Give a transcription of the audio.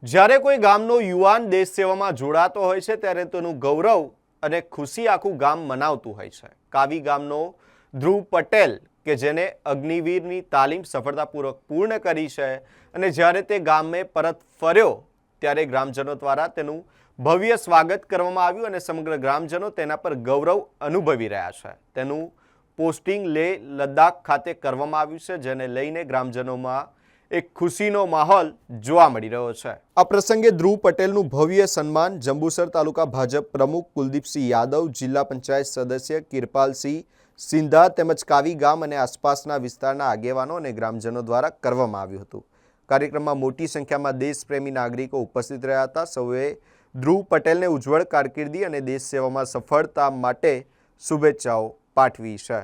જ્યારે કોઈ ગામનો યુવાન દેશ સેવામાં જોડાતો હોય છે ત્યારે તેનું ગૌરવ અને ખુશી આખું ગામ મનાવતું હોય છે. કાવી ગામનો ધ્રુવ પટેલ કે જેને અગ્નિવીરની તાલીમ સફળતાપૂર્વક પૂર્ણ કરી છે અને જ્યારે તે ગામે પરત ફર્યો ત્યારે ગ્રામજનો દ્વારા તેનું ભવ્ય સ્વાગત કરવામાં આવ્યું અને સમગ્ર ગ્રામજનો તેના પર ગૌરવ અનુભવી રહ્યા છે. તેનું પોસ્ટિંગ લેહ લદ્દાખ ખાતે કરવામાં આવ્યું છે, જેને લઈને ગ્રામજનોમાં એક ખુશીનો માહોલ જોવા મળી રહ્યો છે. આ પ્રસંગે ધ્રુવ પટેલનું ભવ્ય સન્માન જંબુસર તાલુકા ભાજપ પ્રમુખ કુલદીપસિંહ યાદવ, જિલ્લા પંચાયત સદસ્ય કિરપાલસિંહ સિંધા તેમજ કાવી ગામ અને આસપાસના વિસ્તારના આગેવાનો અને ગ્રામજનો દ્વારા કરવામાં આવ્યું હતું. કાર્યક્રમમાં મોટી સંખ્યામાં દેશપ્રેમી નાગરિકો ઉપસ્થિત રહ્યા હતા. સૌએ ધ્રુવ પટેલને ઉજ્જવળ કારકિર્દી અને દેશ સેવામાં સફળતા માટે શુભેચ્છાઓ પાઠવી છે.